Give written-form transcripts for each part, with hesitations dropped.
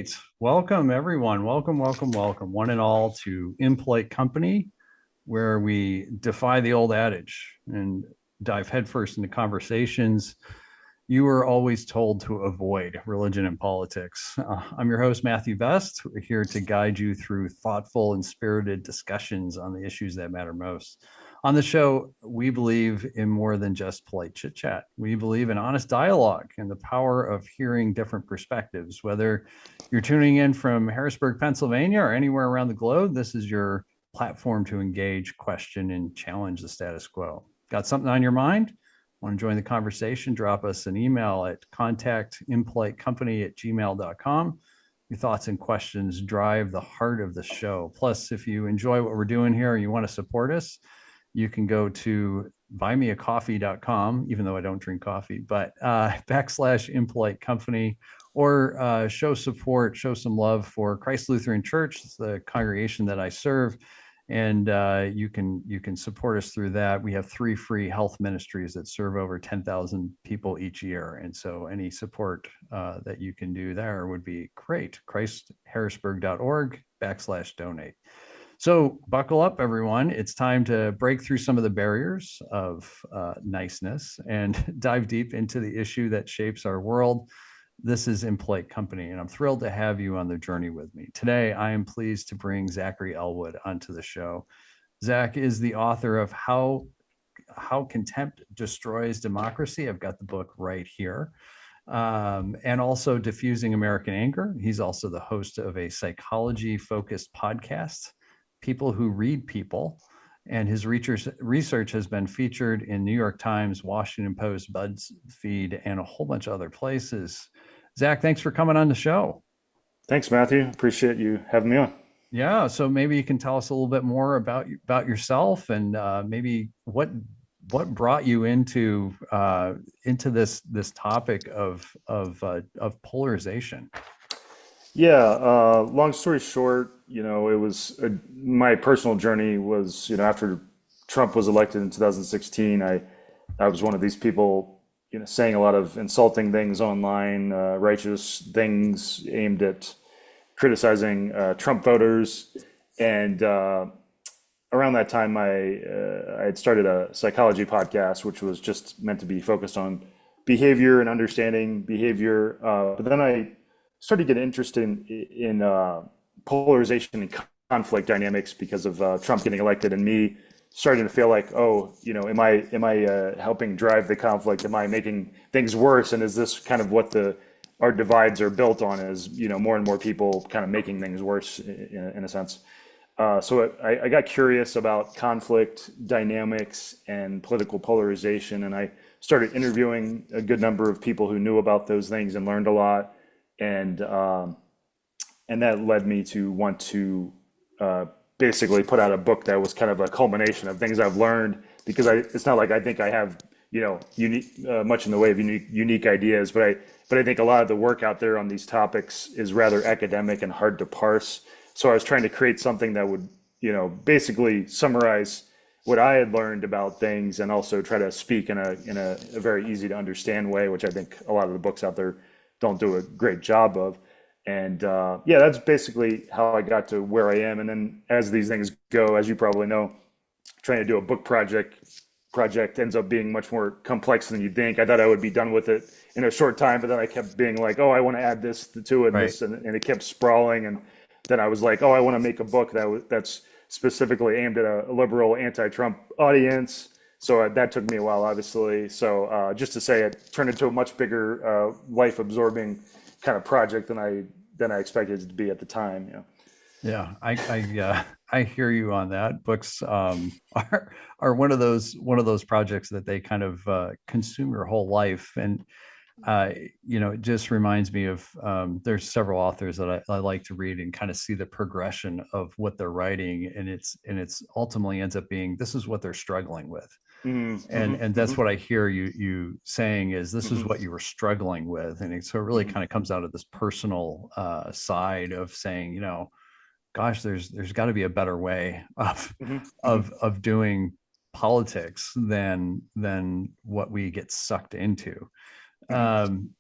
right. Welcome, everyone. Welcome, one and all to Impolite Company, where we defy the old adage and dive headfirst into conversations you were always told to avoid: religion and politics. I'm your host, Matthew Best. We're here to guide you through thoughtful and spirited discussions on the issues that matter most. On the show, we believe in more than just polite chit chat. We believe in honest dialogue and the power of hearing different perspectives. Whether you're tuning in from Harrisburg, Pennsylvania, or anywhere around the globe, this is your platform to engage, question, and challenge the status quo. Got something on your mind? Want to join the conversation? Drop us an email at contactimpolitecompany@gmail.com. Your thoughts and questions drive the heart of the show. Plus, if you enjoy what we're doing here and you want to support us, you can go to buymeacoffee.com, even though I don't drink coffee, but /Impolite Company, or show support, show some love for Christ Lutheran Church. It's the congregation that I serve. And you can support us through that. We have 3 free health ministries that serve over 10,000 people each year. And so any support that you can do there would be great. ChristHarrisburg.org/donate. So buckle up, everyone. It's time to break through some of the barriers of niceness and dive deep into the issue that shapes our world. This is Impolite Company, and I'm thrilled to have you on the journey with me. Today, I am pleased to bring Zachary Elwood onto the show. Zach is the author of How Contempt Destroys Democracy. I've got the book right here. And also Defusing American Anger. He's also the host of a psychology-focused podcast, People Who Read People. And his research has been featured in New York Times, Washington Post, BuzzFeed, and a whole bunch of other places. Zach, thanks for coming on the show. Thanks, Matthew. Appreciate you having me on. Yeah, so maybe you can tell us a little bit more about yourself and maybe what brought you into this topic of polarization. Yeah, long story short, it was my personal journey was, after Trump was elected in 2016, I was one of these people, saying a lot of insulting things online, righteous things aimed at criticizing Trump voters. And around that time, I had started a psychology podcast, which was just meant to be focused on behavior and understanding behavior. But then I started to get interested in polarization and conflict dynamics because of Trump getting elected, and me starting to feel like, am I helping drive the conflict? Am I making things worse? And is this kind of what our divides are built on? Is more and more people kind of making things worse in a sense. So I got curious about conflict dynamics and political polarization, and I started interviewing a good number of people who knew about those things and learned a lot. And that led me to want to basically put out a book that was kind of a culmination of things I've learned, because it's not like I think I have unique much in the way of unique ideas, but I think a lot of the work out there on these topics is rather academic and hard to parse. So I was trying to create something that would basically summarize what I had learned about things, and also try to speak in a very easy to understand way, which I think a lot of the books out there don't do a great job of. And that's basically how I got to where I am. And then as these things go, as you probably know, trying to do a book project ends up being much more complex than you think. I thought I would be done with it in a short time, but then I kept being like, I want to add this to it, Right. this, and it kept sprawling. And then I was like, I want to make a book that's specifically aimed at a liberal, anti-Trump audience. So that took me a while, obviously. So just to say, it turned into a much bigger, life-absorbing kind of project than I expected it to be at the time. Yeah, I hear you on that. Books are one of those projects that they kind of consume your whole life, and it just reminds me of there's several authors that I like to read and kind of see the progression of what they're writing, and it's ultimately ends up being, this is what they're struggling with. Mm-hmm, And that's mm-hmm, what I hear you saying is, this is mm-hmm, what you were struggling with. And so it really mm-hmm, kind of comes out of this personal side of saying, gosh, there's got to be a better way of mm-hmm, mm-hmm, of doing politics than what we get sucked into. mm-hmm. Um,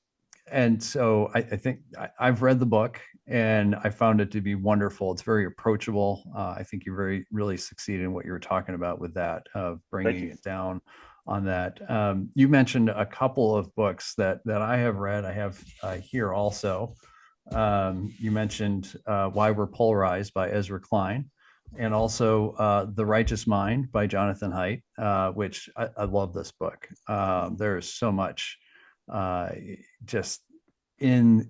and so I think I've read the book and I found it to be wonderful. It's very approachable. I think you really succeeded in what you were talking about with that, of Thank bringing you. it down on that. You mentioned a couple of books that I have read. I have here also. You mentioned Why We're Polarized by Ezra Klein, and also The Righteous Mind by Jonathan Haidt, which I love this book. There is so much uh, just in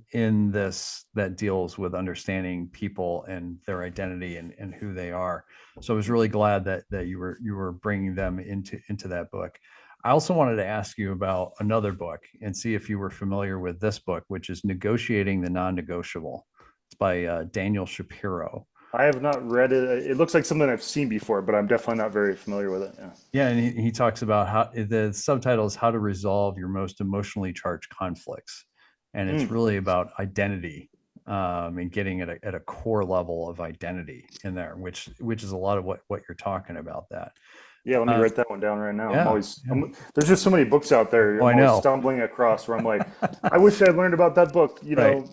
this that deals with understanding people and their identity and who they are. So I was really glad that you were bringing them into that book. I also wanted to ask you about another book and see if you were familiar with this book, which is Negotiating the Non-Negotiable. It's by Daniel Shapiro. I have not read it. It looks like something I've seen before, but I'm definitely not very familiar with it. Yeah. Yeah, and he talks about how the subtitle is How to Resolve Your Most Emotionally Charged Conflicts. And it's Mm. really about identity, and getting at a core level of identity in there, which is a lot of what you're talking about that. Yeah, let me Uh, write that one down right now. yeah, yeah. There's just so many books out there. Oh, I I'm always know. stumbling across where I'm like, I wish I'd learned about that book, Right.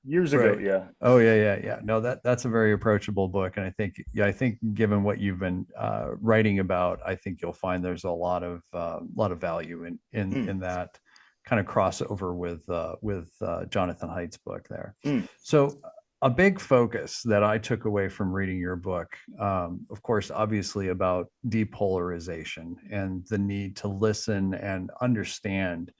years ago. Right. Yeah. Oh yeah, yeah, yeah. No, that's a very approachable book, and I think, yeah, I think given what you've been writing about, I think you'll find there's a lot of value Mm. in that kind of crossover with Jonathan Haidt's book there. Mm. So a big focus that I took away from reading your book, of course, obviously about depolarization and the need to listen and understand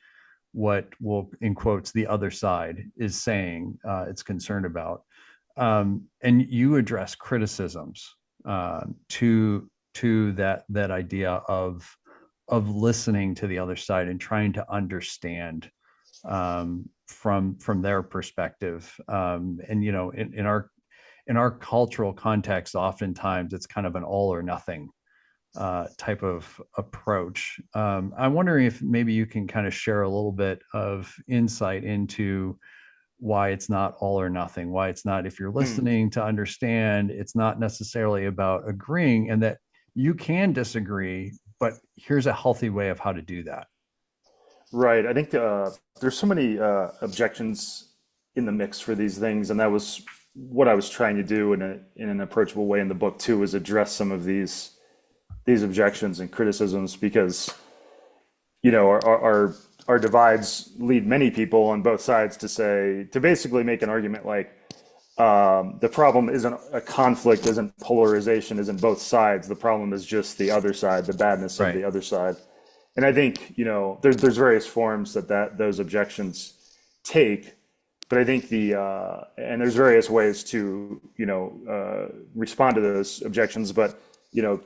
what will, in quotes, the other side is saying, it's concerned about. And you address criticisms to that idea of listening to the other side and trying to understand from their perspective. And in our cultural context, oftentimes it's kind of an all or nothing type of approach. I'm wondering if maybe you can kind of share a little bit of insight into why it's not all or nothing, why it's not, if you're Mm. listening to understand, it's not necessarily about agreeing, and that you can disagree, but here's a healthy way of how to do that. Right. I think there's so many objections in the mix for these things, and that was what I was trying to do in an approachable way in the book too, is address some of these objections and criticisms because our divides lead many people on both sides to basically make an argument like the problem isn't a conflict, isn't polarization, isn't both sides. The problem is just the other side, the badness of Right. the other side. And I think there's various forms that those objections take, but I think and there's various ways to respond to those objections. But you know,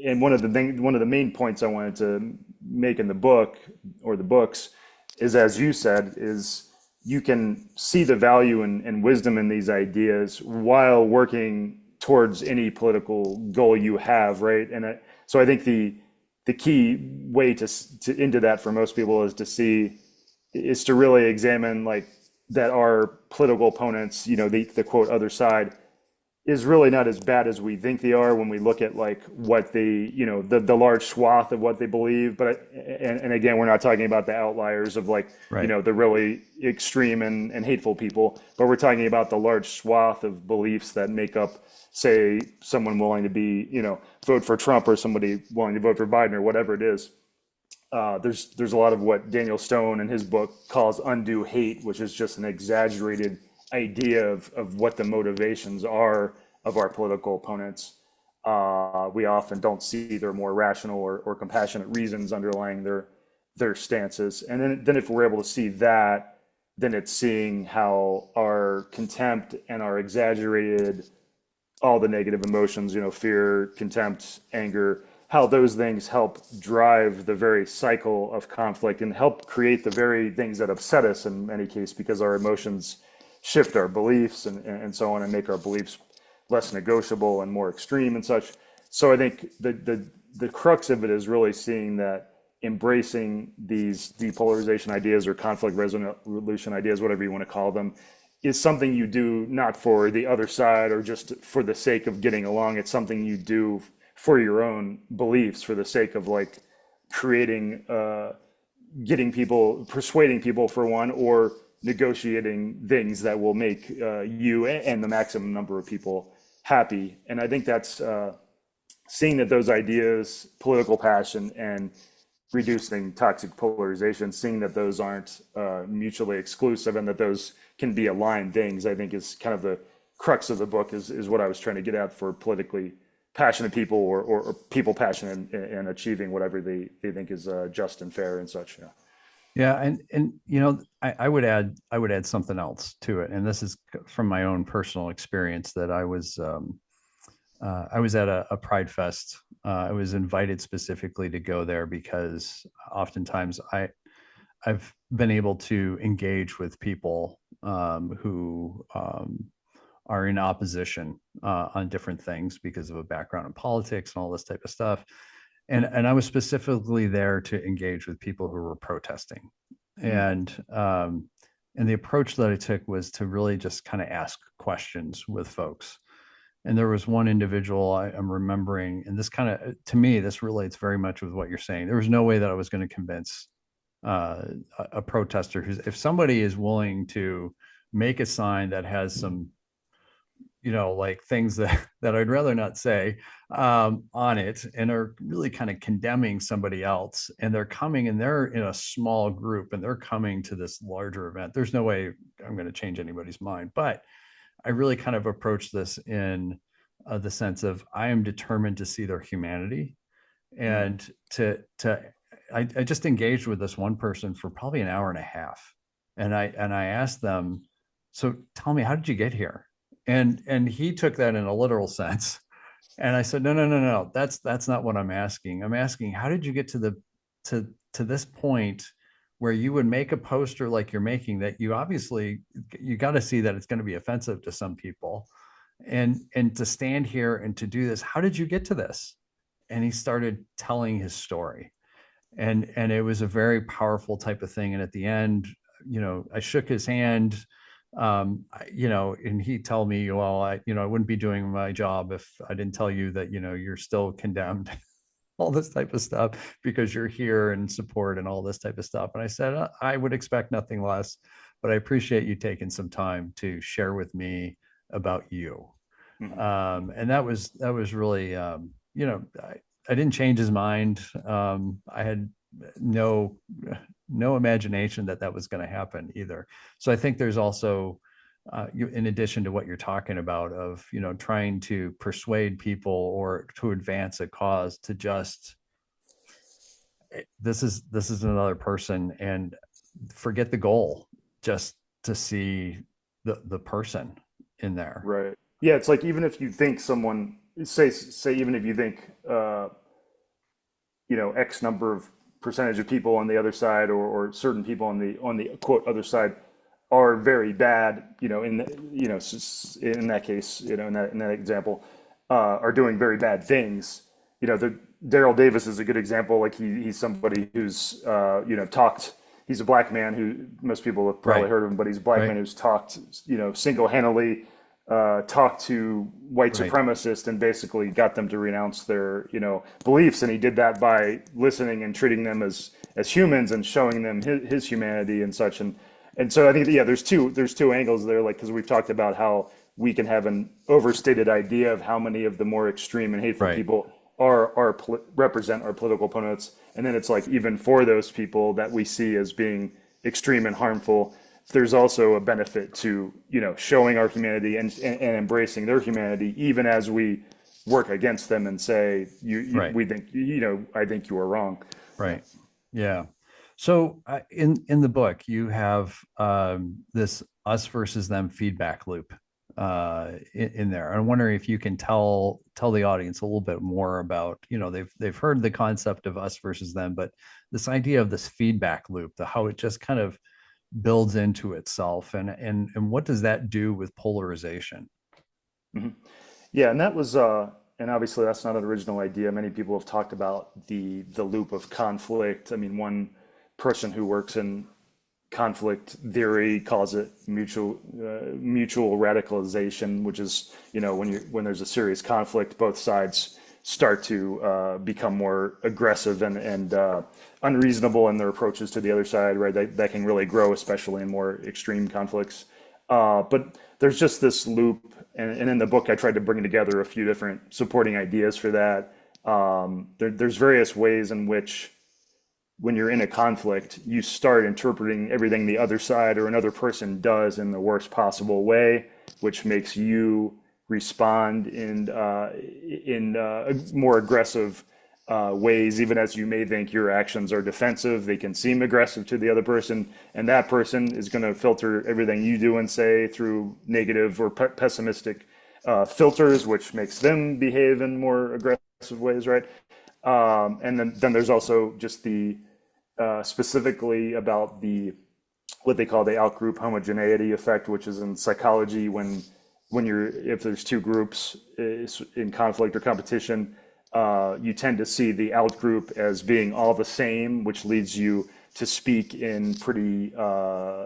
and one of the main points I wanted to make in the book or the books is, as you said, is you can see the value and wisdom in these ideas while working towards any political goal you have, right? So I think the key way to into that for most people is to really examine like that our political opponents, the quote other side, is really not as bad as we think they are when we look at like what the large swath of what they believe. And again, we're not talking about the outliers of like, Right. the really extreme and hateful people, but we're talking about the large swath of beliefs that make up, say, someone willing to vote for Trump or somebody willing to vote for Biden or whatever it is. There's a lot of what Daniel Stone in his book calls undue hate, which is just an exaggerated idea of what the motivations are of our political opponents. We often don't see their more rational or compassionate reasons underlying their stances. And then if we're able to see that, then it's seeing how our contempt and our exaggerated, all the negative emotions, fear, contempt, anger, how those things help drive the very cycle of conflict and help create the very things that upset us in many cases, because our emotions shift our beliefs and so on, and make our beliefs less negotiable and more extreme and such. So I think the crux of it is really seeing that embracing these depolarization ideas or conflict resolution ideas, whatever you want to call them, is something you do not for the other side or just for the sake of getting along. It's something you do for your own beliefs, for the sake of like creating getting people, persuading people for one, or negotiating things that will make you and the maximum number of people happy. And I think that's seeing that those ideas, political passion and reducing toxic polarization, seeing that those aren't mutually exclusive and that those can be aligned things, I think is kind of the crux of the book, is what I was trying to get at for politically passionate people, or people passionate in achieving whatever they think is just and fair and such. Yeah. Yeah, and I would add something else to it, and this is from my own personal experience that I was at a Pride Fest. I was invited specifically to go there because oftentimes I've been able to engage with people who are in opposition on different things because of a background in politics and all this type of stuff. And I was specifically there to engage with people who were protesting. And the approach that I took was to really just kind of ask questions with folks. And there was one individual I'm remembering, and this kind of, to me, this relates very much with what you're saying. There was no way that I was going to convince a protester who's, if somebody is willing to make a sign that has some, like things that I'd rather not say on it, and are really kind of condemning somebody else, and they're coming and they're in a small group and they're coming to this larger event, there's no way I'm going to change anybody's mind. But I really kind of approach this in the sense of I am determined to see their humanity, and I just engaged with this one person for probably an hour and a half, and I asked them, so tell me, how did you get here? And he took that in a literal sense, and I said, no, that's not what I'm asking. I'm asking, how did you get to this point where you would make a poster like you're making, that you obviously, you got to see that it's going to be offensive to some people, and to stand here and to do this, how did you get to this? And he started telling his story, and it was a very powerful type of thing. And at the end, I shook his hand, and he told me, well, I wouldn't be doing my job if I didn't tell you that, you're still condemned, all this type of stuff, because you're here and support and all this type of stuff. And I said, I would expect nothing less, but I appreciate you taking some time to share with me about you. And that was really, I didn't change his mind. I had no imagination that was going to happen either. So I think there's also, in addition to what you're talking about, of trying to persuade people or to advance a cause, to just, this is another person, and forget the goal, just to see the person in there. Right. Yeah, it's like, even if you think someone, say even if you think X number of percentage of people on the other side, or certain people on the quote other side are very bad, in that case, in that example, are doing very bad things. The Daryl Davis is a good example. Like, he's somebody who's talked. He's a black man who most people have probably heard of him, but he's a black man who's talked, single-handedly talked to white supremacists and basically got them to renounce their, beliefs. And he did that by listening and treating them as humans and showing them his humanity and such. And so I think, yeah, there's two angles there, like, because we've talked about how we can have an overstated idea of how many of the more extreme and hateful people represent our political opponents. And then it's like, even for those people that we see as being extreme and harmful, there's also a benefit to, showing our humanity and embracing their humanity, even as we work against them and say, we think, I think you are wrong. Right. Yeah. So in the book, you have this us versus them feedback loop in there. I'm wondering if you can tell the audience a little bit more about, they've heard the concept of us versus them, but this idea of this feedback loop, how it just kind of builds into itself, and what does that do with polarization? Mm-hmm. Yeah, and that was and obviously that's not an original idea. Many people have talked about the loop of conflict. I mean, one person who works in conflict theory calls it mutual radicalization, which is, when there's a serious conflict, both sides start to become more aggressive and unreasonable in their approaches to the other side, right? That can really grow, especially in more extreme conflicts. But there's just this loop, and in the book, I tried to bring together a few different supporting ideas for that. There's various ways in which, when you're in a conflict, you start interpreting everything the other side or another person does in the worst possible way, which makes you respond in more aggressive ways, even as you may think your actions are defensive. They can seem aggressive to the other person, and that person is going to filter everything you do and say through negative or pessimistic filters, which makes them behave in more aggressive ways, right? And then there's also just the specifically about the what they call the outgroup homogeneity effect, which is in psychology when you're if there's two groups in conflict or competition, you tend to see the outgroup as being all the same, which leads you to speak in pretty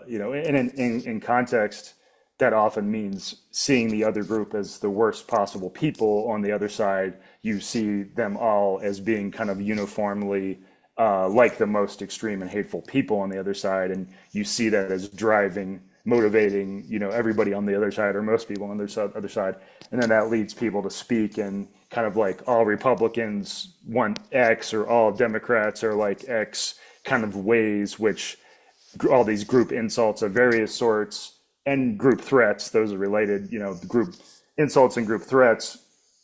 in context. That often means seeing the other group as the worst possible people on the other side. You see them all as being kind of uniformly like the most extreme and hateful people on the other side, and you see that as driving, motivating, everybody on the other side or most people on the other side, and then that leads people to speak in kind of like all Republicans want X or all Democrats are like X kind of ways, which all these group insults of various sorts and group threats, those are related, the group insults and group threats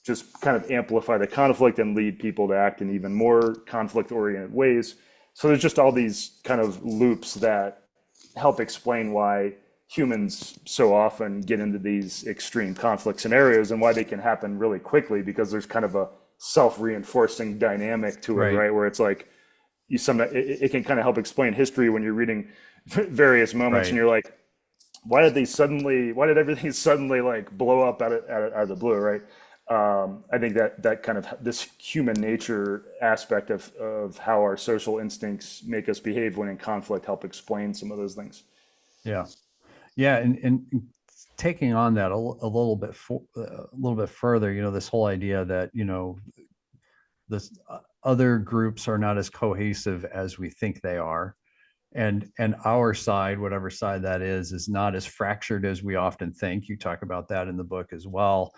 just kind of amplify the conflict and lead people to act in even more conflict oriented ways. So there's just all these kind of loops that help explain why humans so often get into these extreme conflict scenarios and why they can happen really quickly, because there's kind of a self-reinforcing dynamic to it, Right. right? Where it's like it can kind of help explain history when you're reading various moments and Right. you're like, why did everything suddenly like blow up out of the blue, right? I think that kind of this human nature aspect of how our social instincts make us behave when in conflict help explain some of those things. Yeah. Yeah. And taking on that a little bit a little bit further, this whole idea that, this other groups are not as cohesive as we think they are, and our side, whatever side that is not as fractured as we often think. You talk about that in the book as well.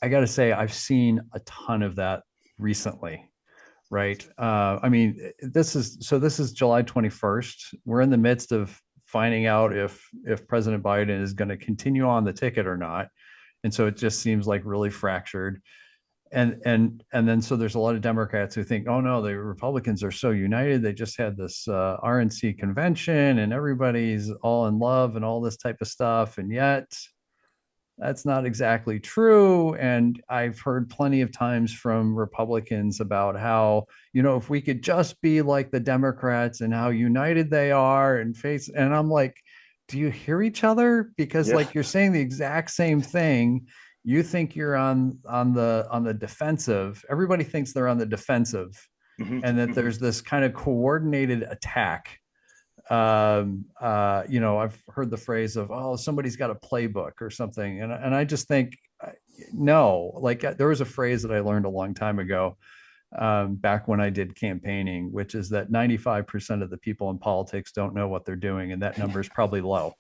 I got to say, I've seen a ton of that recently. Right. I mean, this is July 21st. We're in the midst of finding out if President Biden is going to continue on the ticket or not. And so it just seems like really fractured. And then so there's a lot of Democrats who think, oh no, the Republicans are so united. They just had this RNC convention and everybody's all in love and all this type of stuff. And yet that's not exactly true. And I've heard plenty of times from Republicans about how, if we could just be like the Democrats and how united they are and face, and I'm like, do you hear each other? Because Yeah. like you're saying the exact same thing. You think you're on the defensive. Everybody thinks they're on the defensive, Hmm. and that Hmm. there's this kind of coordinated attack. I've heard the phrase of, oh, somebody's got a playbook or something. And I just think, no, like there was a phrase that I learned a long time ago, back when I did campaigning, which is that 95% of the people in politics don't know what they're doing. And that number is probably low.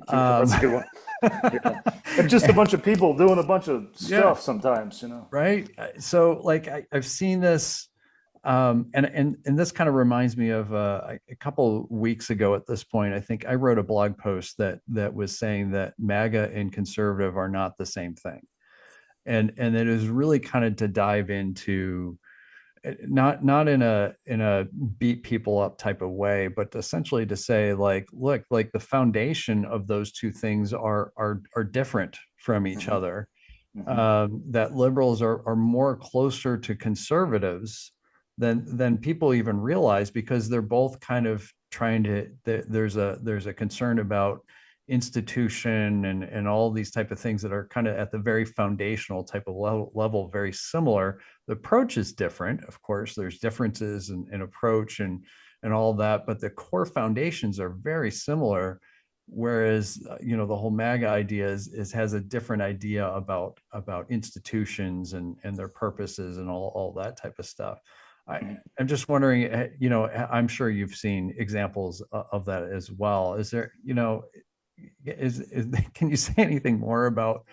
Yeah, Um, that's a good one. Yeah. And just a bunch of people doing a bunch of yeah. stuff sometimes. Right. So like I've seen this. And this kind of reminds me of a couple of weeks ago at this point. I think I wrote a blog post that was saying that MAGA and conservative are not the same thing, and it is really kind of to dive into, not in a beat people up type of way, but essentially to say, like, look, like the foundation of those two things are different from each Hmm. other. Hmm. That liberals are more closer to conservatives than people even realize, because they're both kind of trying to, there's a concern about institution and all these type of things that are kind of at the very foundational type of level very similar. The approach is different, of course. There's differences in approach and all that, but the core foundations are very similar. whereas the whole MAGA idea is has a different idea about institutions and their purposes and all that type of stuff. I'm just wondering, I'm sure you've seen examples of that as well. Is there, is can you say anything more about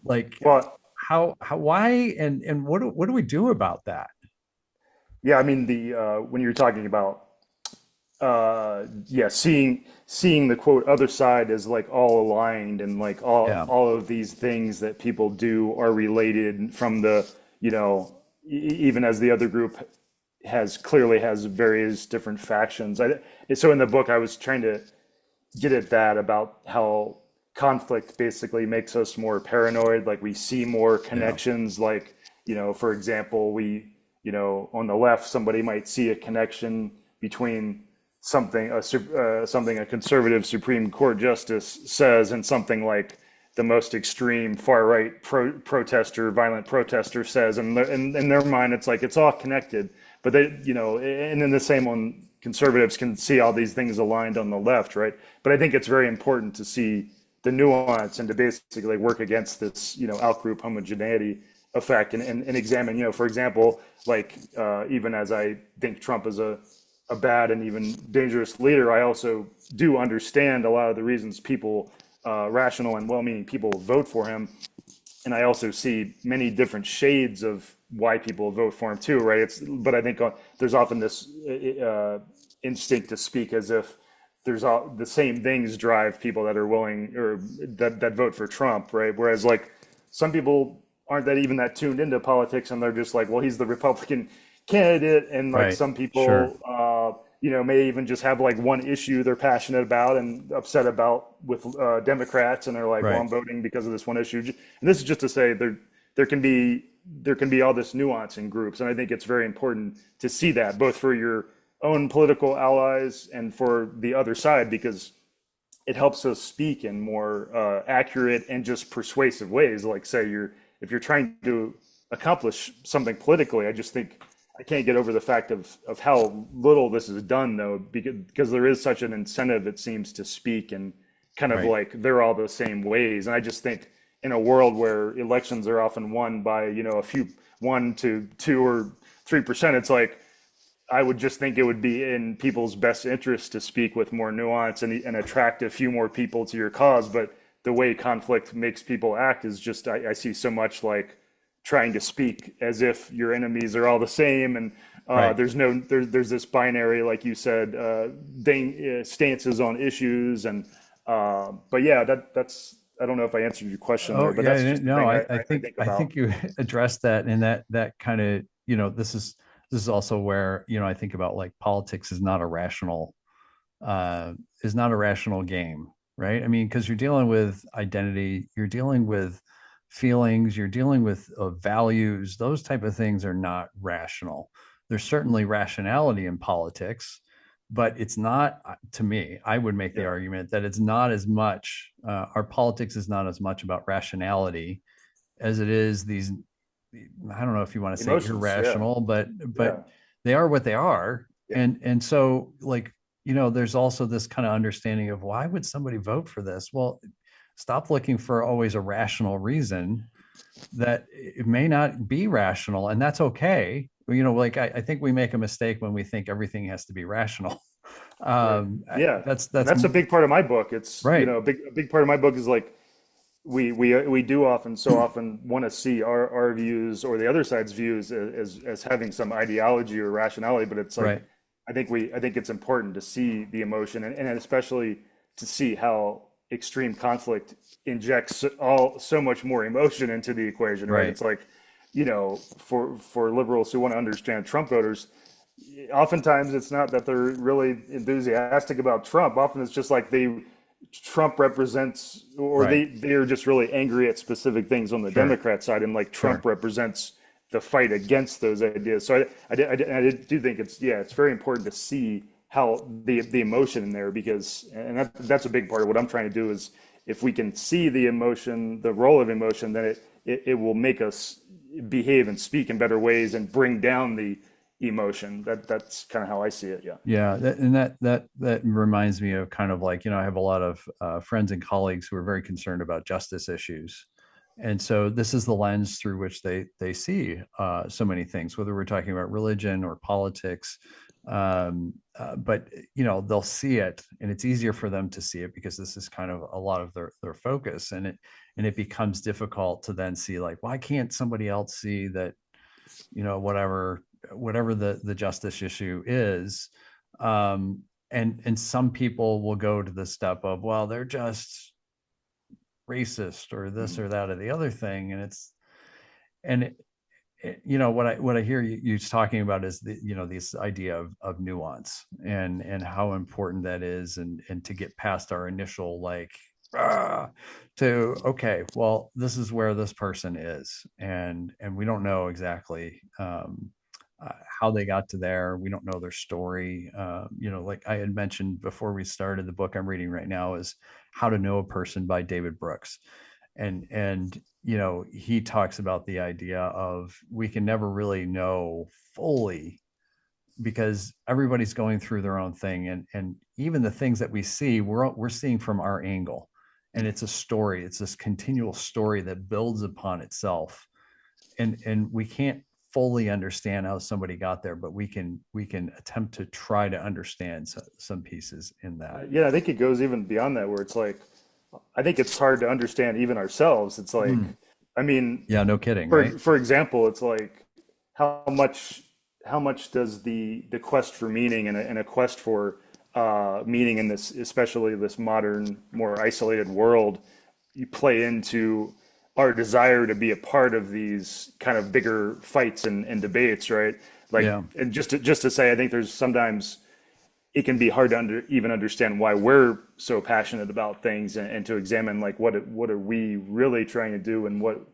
like Well, how why and what do we do about that? yeah, I mean the when you're talking about yeah, seeing the quote other side as like all aligned and like Yeah, all of these things that people do are related from the, even as the other group clearly has various different factions. So in the book I was trying to get at that about how conflict basically makes us more paranoid, like we see more yeah, connections, like, for example, on the left somebody might see a connection between something a conservative Supreme Court justice says and something like the most extreme far right violent protester says, and in their mind it's like it's all connected. But and then the same on conservatives can see all these things aligned on the left, right? But I think it's very important to see the nuance and to basically work against this, outgroup homogeneity effect, and examine, for example, like even as I think Trump is a bad and even dangerous leader, I also do understand a lot of the reasons people, rational and well-meaning people, vote for him. And I also see many different shades of why people vote for him too, right? But I think there's often this instinct to speak as if there's all the same things drive people that are willing or that vote for Trump, right? Whereas like some people aren't that tuned into politics, and they're just like, well, he's the Republican candidate, and like right, some sure, people, may even just have like one issue they're passionate about and upset about with Democrats, and they're like, well, right. I'm voting because of this one issue. And this is just to say there can be all this nuance in groups, and I think it's very important to see that both for your own political allies and for the other side, because it helps us speak in more accurate and just persuasive ways. Like, say if you're trying to accomplish something politically, I just think I can't get over the fact of how little this is done, though, because there is such an incentive, it seems, to speak and kind of Right. like they're all the same ways. And I just think in a world where elections are often won by, a few 1 to 2 or 3%, it's like I would just think it would be in people's best interest to speak with more nuance and attract a few more people to your cause. But the way conflict makes people act is just, I see so much like trying to speak as if your enemies are all the same. And Right. there's this binary, like you said, stances on issues. And, but yeah, I don't know if I answered your question there, Oh but yeah, that's just the no, thing I I think think about. you addressed that, and that kind of, this is also where, I think about like politics uh is not a rational game, right? I mean, because you're dealing with identity, you're dealing with feelings, you're dealing with values. Those type of things are not rational. There's certainly rationality in politics, but it's not, to me, I would make the Yeah, argument that it's not as much, our politics is not as much about rationality as it is these, I don't know if you want to say emotions. Yeah, irrational, but yeah, they are what they are. yeah. And so like, there's also this kind of understanding of why would somebody vote for this? Well, stop looking for always a rational reason, that it may not be rational, and that's okay. Like I think we make a mistake when we think everything has to be rational. Right. Yeah. And That's that's a big part of my book. It's, right. a big part of my book is like we do often want to see our views or the other side's views as having some ideology or rationality, but it's like Right. I think it's important to see the emotion, and especially to see how extreme conflict injects so much more emotion into the equation, right? Right. It's like, for liberals who want to understand Trump voters, oftentimes it's not that they're really enthusiastic about Trump. Often it's just like Trump represents, or Right. they're just really angry at specific things on the Sure. Democrat side, and like Trump Sure. represents the fight against those ideas. So I do think it's very important to see how the emotion in there, because that's a big part of what I'm trying to do is if we can see the emotion, the role of emotion, then it will make us behave and speak in better ways and bring down the emotion. That's kind of how I see it. Yeah. Yeah, that reminds me of kind of like, I have a lot of friends and colleagues who are very concerned about justice issues, and so this is the lens through which they see so many things, whether we're talking about religion or politics. But they'll see it, and it's easier for them to see it because this is kind of a lot of their focus, and it becomes difficult to then see, like, why can't somebody else see that, whatever the justice issue is. And some people will go to the step of, well, they're just racist or this Mhm. or that or the other thing. And what I hear you talking about is this idea of nuance and how important that is, and to get past our initial, like, ah, to, okay, well, this is where this person is, and we don't know exactly how they got to there. We don't know their story. Like I had mentioned before we started, the book I'm reading right now is How to Know a Person by David Brooks. And he talks about the idea of, we can never really know fully because everybody's going through their own thing, and even the things that we see, we're seeing from our angle, and it's a story. It's this continual story that builds upon itself, and we can't fully understand how somebody got there, but we can attempt to try to understand some pieces in that. Yeah, I think it goes even beyond that, where it's like, I think it's hard to understand even ourselves. It's like, Mm. I mean, Yeah, no kidding, right? for example, it's like how much how much does the quest for meaning and a quest for meaning in this, especially this modern, more isolated world, you play into our desire to be a part of these kind of bigger fights and debates, right? Like, Yeah. and just to say, I think there's sometimes it can be hard to even understand why we're so passionate about things, and to examine like what are we really trying to do, and what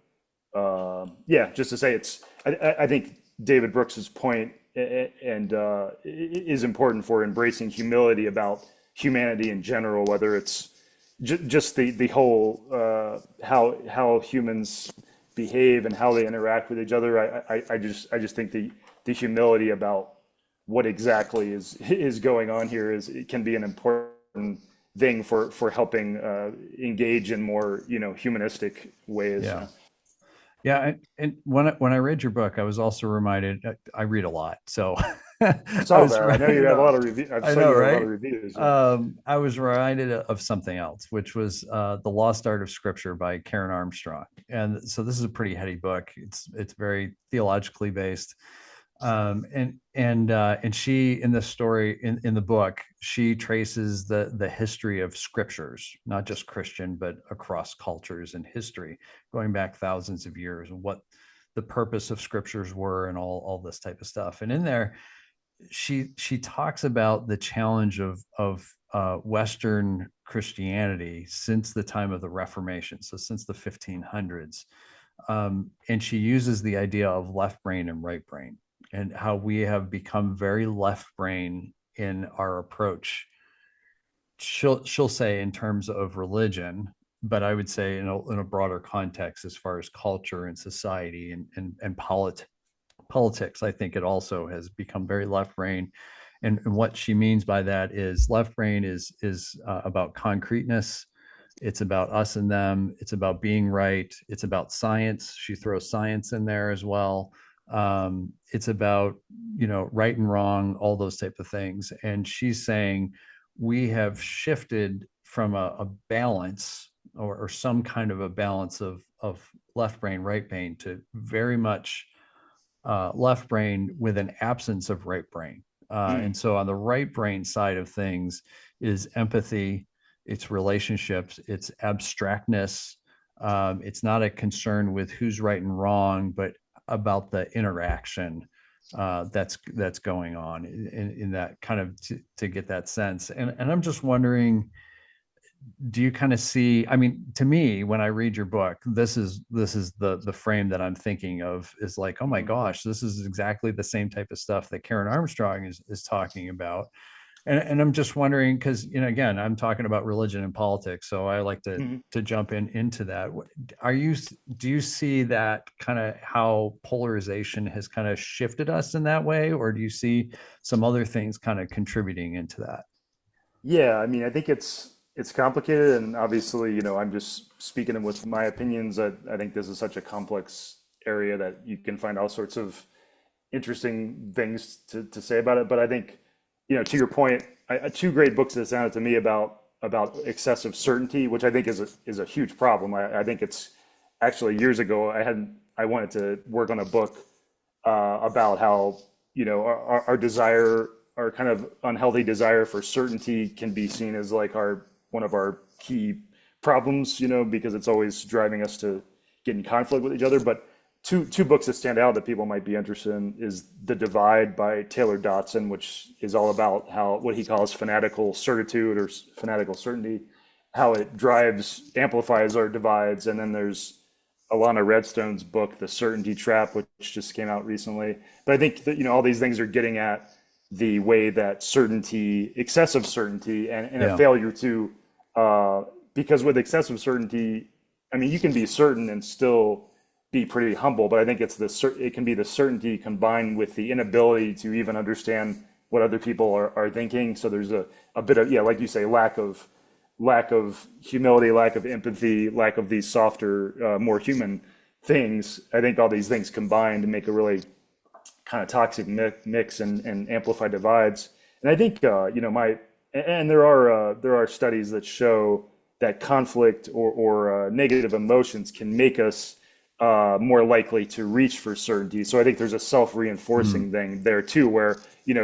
yeah, just to say it's I think David Brooks's point and is important for embracing humility about humanity in general, whether it's just the whole how humans behave and how they interact with each other. I just think the humility about what exactly is going on here is, it can be an important thing for helping engage in more humanistic ways. Yeah. Yeah, and when I read your book, I was also reminded. I read a lot, so I I saw was that. I know you have a lot of review. I I saw know, you have a lot right? of reviews. Yeah. I was reminded of something else, which was The Lost Art of Scripture by Karen Armstrong. And so this is a pretty heady book. It's very theologically based. And she, in the story, in the book, she traces the history of scriptures, not just Christian, but across cultures and history, going back thousands of years, and what the purpose of scriptures were, and all this type of stuff. And in there, she talks about the challenge of Western Christianity since the time of the Reformation, so since the 1500s. And she uses the idea of left brain and right brain, and how we have become very left brain in our approach. She'll say in terms of religion, but I would say in a broader context, as far as culture and society and politics, I think it also has become very left brain. And what she means by that is, left brain is about concreteness. It's about us and them. It's about being right. It's about science. She throws science in there as well. It's about right and wrong, all those type of things. And she's saying we have shifted from a balance, or some kind of a balance of left brain, right brain, to very much left brain with an absence of right brain. And Mm, so on the right brain side of things is empathy, it's relationships, it's abstractness. It's not a concern with who's right and wrong, but about the interaction that's going on in that kind of, to get that sense. And I'm just wondering, do you kind of see, I mean, to me, when I read your book, this is the frame that I'm thinking of, is like, oh my mhm. gosh, this is exactly the same type of stuff that Karen Armstrong is talking about. And I'm just wondering, because again, I'm talking about religion and politics, so I like to Mhm. jump into that. Are you do you see that kind of how polarization has kind of shifted us in that way, or do you see some other things kind of contributing into that? Yeah, I mean, I think it's complicated, and obviously, I'm just speaking with my opinions. I think this is such a complex area that you can find all sorts of interesting things to say about it. But I think, to your point, two great books that sounded to me about excessive certainty, which I think is a huge problem. I think it's actually years ago I wanted to work on a book about how our desire, our kind of unhealthy desire for certainty, can be seen as like our one of our key problems, because it's always driving us to get in conflict with each other. But two books that stand out that people might be interested in is The Divide by Taylor Dotson, which is all about how what he calls fanatical certitude or fanatical certainty, how it drives, amplifies our divides. And then there's Alana Redstone's book, The Certainty Trap, which just came out recently. But I think that, all these things are getting at the way that certainty, excessive certainty, and a Yeah, failure to, because with excessive certainty, I mean, you can be certain and still be pretty humble, but I think it can be the certainty combined with the inability to even understand what other people are thinking. So there's a bit of, yeah, like you say, lack of humility, lack of empathy, lack of these softer, more human things. I think all these things combined to make a really kind of toxic mix and amplify divides. And I think my and there are studies that show that conflict or negative emotions can make us more likely to reach for certainty. So I think there's a mhm. self-reinforcing thing there too, where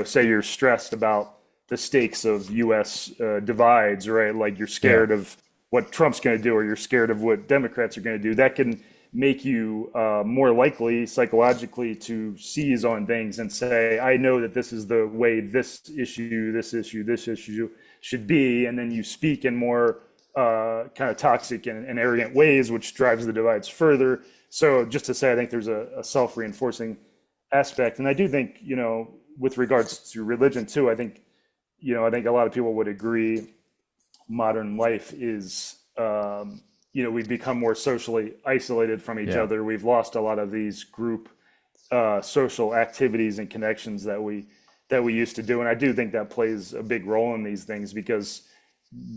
say you're stressed about the stakes of U.S. Divides, right? Like you're Yeah, scared of what Trump's going to do, or you're scared of what Democrats are going to do. That can make you more likely psychologically to seize on things and say, I know that this is the way this issue should be. And then you speak in more kind of toxic and arrogant ways, which drives the divides further. So just to say, I think there's a self-reinforcing aspect. And I do think, with regards to religion too, I think a lot of people would agree modern life is, we've become more socially isolated from each yeah, other. We've lost a lot of these group social activities and connections that we used to do, and I do think that plays a big role in these things because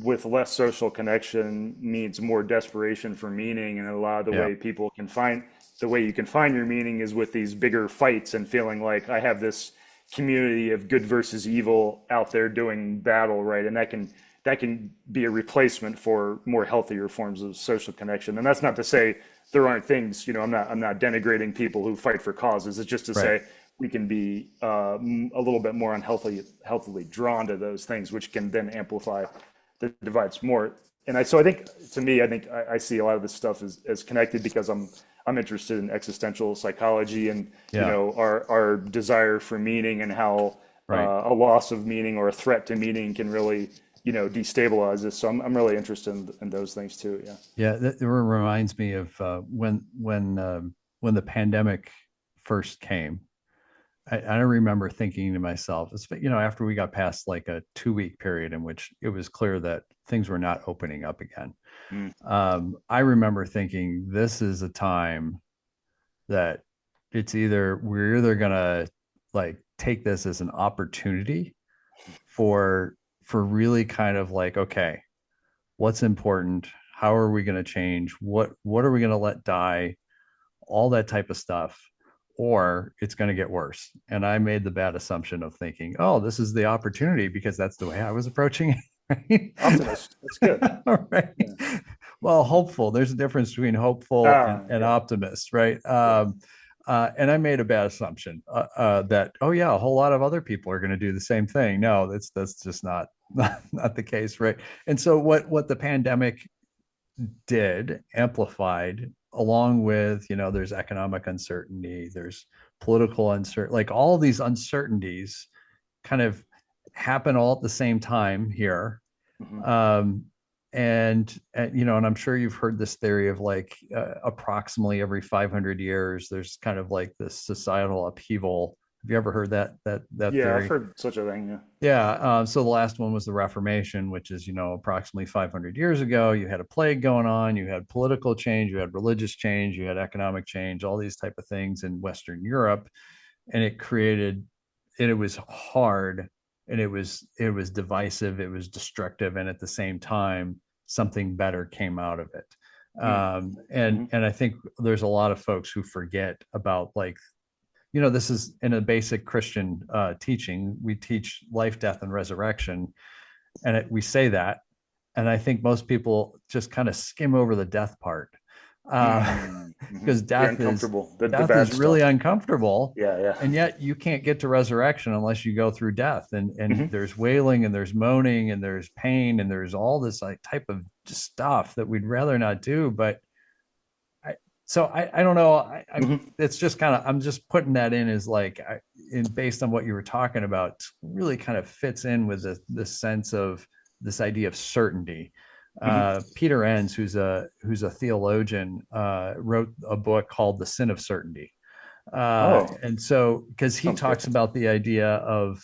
with less social connection means more desperation for meaning, and a lot of yeah, the way you can find your meaning is with these bigger fights and feeling like I have this community of good versus evil out there doing battle, right? And that can be a replacement for more healthier forms of social connection. And that's not to say there aren't things, I'm not denigrating people who fight for causes. It's just to right. say we can be a little bit more healthily drawn to those things, which can then amplify the divides more. So I think, to me, I see a lot of this stuff as connected because I'm interested in existential psychology and Yeah, our desire for meaning and how right. a loss of meaning or a threat to meaning can really destabilize us. So I'm really interested in those things too. Yeah. Yeah, that reminds me of when the pandemic first came. I remember thinking to myself, after we got past like a 2 week period in which it was clear that things were not opening up again. Mm. I remember thinking this is a time that we're either gonna like take this as an opportunity for really kind of like, okay, what's important, how are we going to change, what are we going to let die, all that type of stuff, or it's going to get worse. And I made the bad assumption of thinking, oh, this is the opportunity because that's the way I was approaching it. Optimist. That's good. Right? All right. Yeah. Well, hopeful, there's a difference between hopeful and Yeah. optimist, right? Yeah. And I made a bad assumption that, oh yeah, a whole lot of other people are going to do the same thing. No, that's just not the case, right? And so what the pandemic did, amplified, along with, there's economic uncertainty, there's political uncertainty, like all of these uncertainties kind of happen all at the same time here. Mhm. um, and I'm sure you've heard this theory of like approximately every 500 years there's kind of like this societal upheaval Have you ever heard that Yeah, I've theory? heard such a thing. Yeah. Yeah. So the last one was the Reformation, which is, approximately 500 years ago. You had a plague going on. You had political change. You had religious change. You had economic change. All these type of things in Western Europe, and it created. And it was hard, and it was divisive. It was destructive, and at the same time, something better came out of it. Mm. And Hmm. and I think there's a lot of folks who forget about, like, this is in a basic Christian teaching. We teach life, death, and resurrection, and we say that. And I think most people just kind of skim over the death part, Mm. Hmm. because Very death is uncomfortable. The death bad is really stuff. uncomfortable, Yeah, yeah. and yet you can't get to resurrection unless you go through death. And Hmm. there's wailing, and there's moaning, and there's pain, and there's all this like type of stuff that we'd rather not do. But I, I don't know. Hmm. It's just kind of, I'm just putting that in as like, based on what you were talking about, really kind of fits in with the sense of this idea of certainty. Hmm. Peter Enns, who's a theologian, wrote a book called The Sin of Certainty. Oh, And so, because he sounds good. talks about the idea of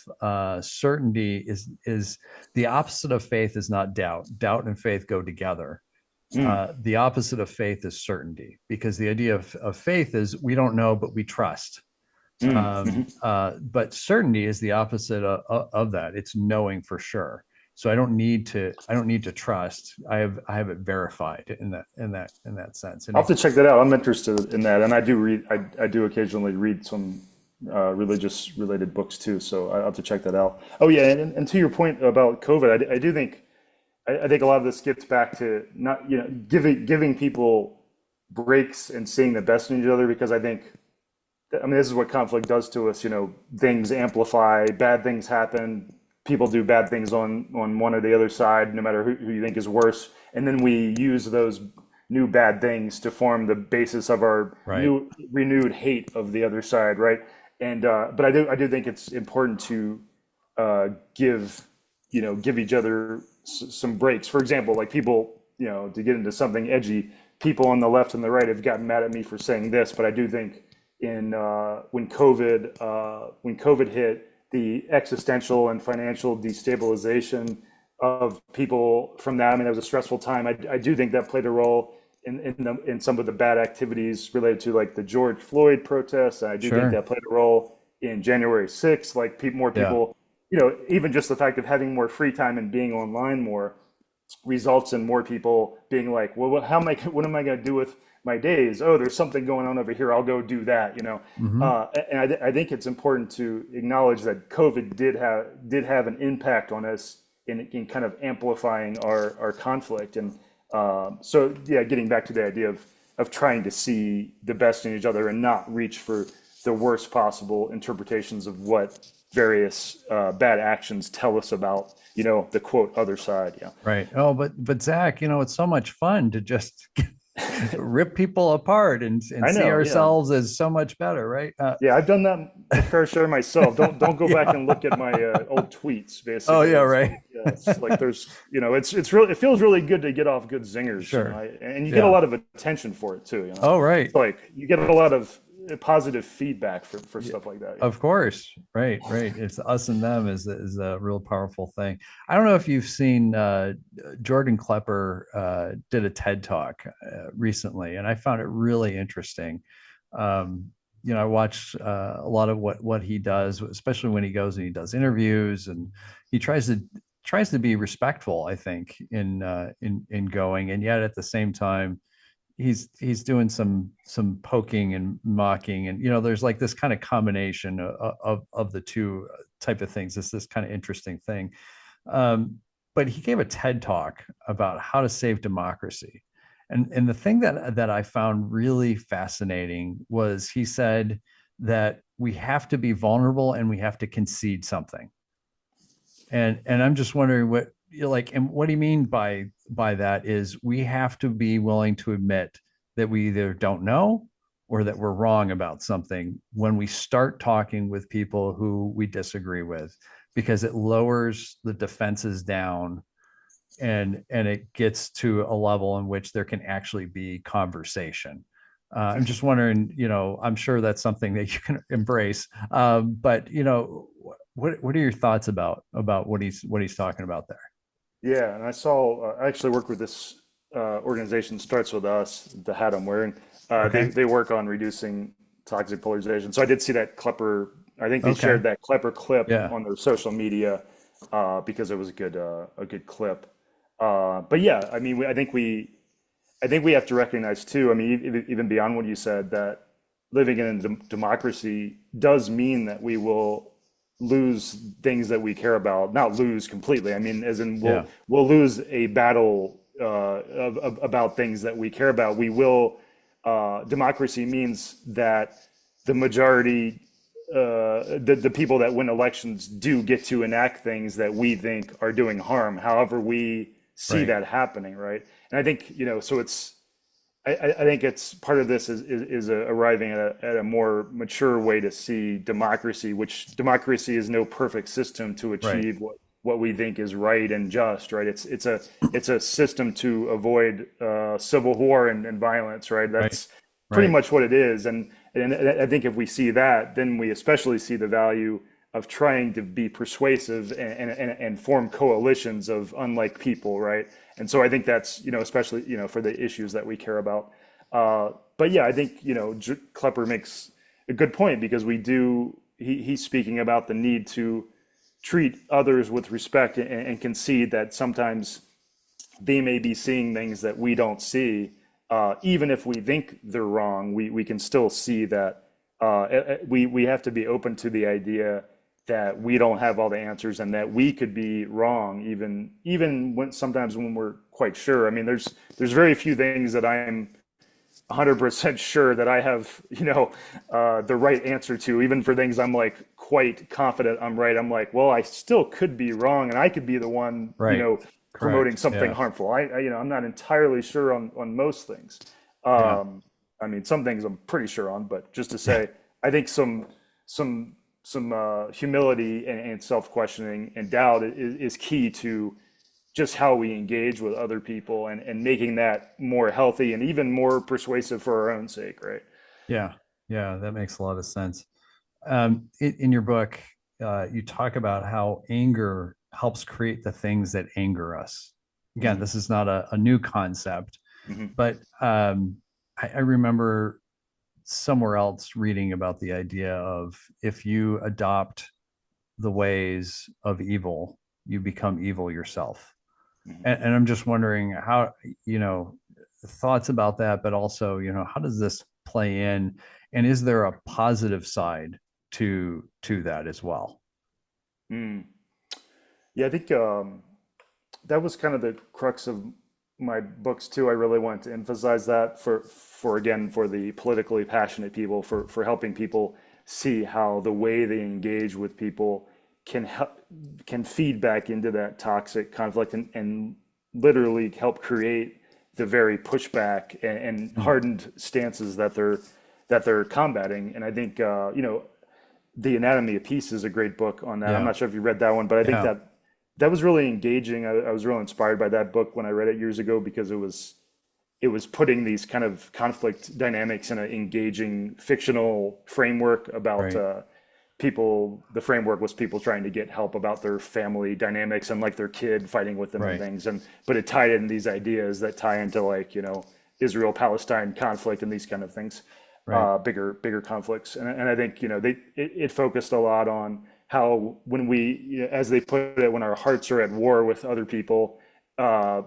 certainty is the opposite of faith is not doubt. Doubt and faith go together. Mm. The opposite of faith is certainty, because the idea of faith is we don't know, but we trust. Mm. Hmm. But certainty is the opposite of that. It's knowing for sure. So I don't need to trust. I have it verified in that sense. And I'll have to check that out. I'm interested in that, and I do read. I do occasionally read some religious related books too. So I'll have to check that out. Oh yeah, and to your point about COVID, I do think I think a lot of this gets back to not giving people breaks and seeing the best in each other, because I mean, this is what conflict does to us. Things amplify, bad things happen, people do bad things on one or the other side, no matter who you think is worse, and then we use those new bad things to form the basis of our right, new renewed hate of the other side, right? And but I do think it's important to give give each other some breaks. For example, like people, to get into something edgy, people on the left and the right have gotten mad at me for saying this, but I do think in when COVID hit, the existential and financial destabilization of people from that. I mean, it was a stressful time. I do think that played a role in some of the bad activities related to like the George Floyd protests. I do think sure, that played a role in January 6th. Like more yeah, people, even just the fact of having more free time and being online more results in more people being like, well, what am I going to do with my days? Oh, there's something going on over here. I'll go do that. hmm, And I think it's important to acknowledge that COVID did have an impact on us in kind of amplifying our conflict. And so, yeah, getting back to the idea of trying to see the best in each other and not reach for the worst possible interpretations of what various bad actions tell us about, the quote other side. Yeah. right. Oh, but Zach, it's so much fun to just rip people apart and I see know. Yeah. ourselves as so much better, right? Yeah. I've done that a fair share myself. Don't go back Yeah. and look at my old tweets. Oh, Basically, yeah, it's right. like, yeah, it's like it's really, it feels really good to get off good zingers. Sure. And you get a Yeah. lot of attention for it too. Oh, right. It's like you get a lot of positive feedback for Yeah, stuff like that. Yeah. of course. Right, right. It's us and them is a real powerful thing. I don't know if you've seen Jordan Klepper did a TED talk recently, and I found it really interesting. I watch a lot of what he does, especially when he goes and he does interviews, and he tries to be respectful, I think, in going, and yet at the same time he's doing some poking and mocking, and there's like this kind of combination of the two type of things. It's this kind of interesting thing. But he gave a TED talk about how to save democracy, and the thing that I found really fascinating was he said that we have to be vulnerable and we have to concede something. And I'm just wondering what you like, and what do you mean by that is we have to be willing to admit that we either don't know or that we're wrong about something when we start talking with people who we disagree with, because it lowers the defenses down, and it gets to a level in which there can actually be conversation. I'm just wondering, I'm sure that's something that you can embrace. But what are your thoughts about what he's talking about there? Yeah, and I actually work with this organization, Starts With Us, the hat I'm wearing. They Okay. they work on reducing toxic polarization. So I did see that Klepper. I think they Okay. shared that Klepper clip Yeah. on their social media because it was a good clip. But yeah, I mean, I think we have to recognize too. I mean, even beyond what you said, that living in a democracy does mean that we will lose things that we care about. Not lose completely. I mean, as in Yeah. we'll lose a battle about things that we care about. We will. Democracy means that the majority, the people that win elections do get to enact things that we think are doing harm. However, we see Right. that happening, right? And I think, so I think it's part of this is arriving at a more mature way to see democracy, which democracy is no perfect system to Right. achieve what we think is right and just, right? It's a system to avoid civil war and violence, right? Right. That's pretty Right. much what it is. And I think if we see that, then we especially see the value of trying to be persuasive and form coalitions of unlike people, right? And so I think that's, especially, for the issues that we care about. But yeah, I think, Klepper makes a good point because he's speaking about the need to treat others with respect and concede that sometimes they may be seeing things that we don't see. Even if we think they're wrong, we can still see that we have to be open to the idea that we don't have all the answers and that we could be wrong even when sometimes when we're quite sure. I mean, there's very few things that I'm 100% sure that I have, the right answer to. Even for things I'm like quite confident I'm right, I'm like, well, I still could be wrong, and I could be the one, Right. promoting Correct. something Yeah. harmful. I'm not entirely sure on most things. Yeah. I mean, some things I'm pretty sure on, but just to say, I think some humility and self-questioning and doubt is key to just how we engage with other people and making that more healthy and even more persuasive for our own sake, right? Yeah. Yeah. That makes a lot of sense. In your book, you talk about how anger helps create the things that anger us. Again, Mm-hmm. this is not a new concept, Mm-hmm. but I remember somewhere else reading about the idea of if you adopt the ways of evil, you become evil yourself. Mm-hmm. And I'm just wondering how, you know, thoughts about that, but also, how does this play in? And is there a positive side to that as well? Mm. Yeah, I think that was kind of the crux of my books too. I really wanted to emphasize that for again for the politically passionate people, for helping people see how the way they engage with people can feed back into that toxic conflict and literally help create the very pushback and Mm. hardened stances that they're combating. And I think The Anatomy of Peace is a great book on that. I'm Yeah. not sure if you read that one, but I think Yeah. that was really engaging. I was really inspired by that book when I read it years ago because it was putting these kind of conflict dynamics in an engaging fictional framework about Right. people. The framework was people trying to get help about their family dynamics and like their kid fighting with them and Right. things. And but it tied in these ideas that tie into like Israel Palestine conflict and these kind of things, Right. bigger conflicts. And I think it focused a lot on how when we, as they put it, when our hearts are at war with other people, uh,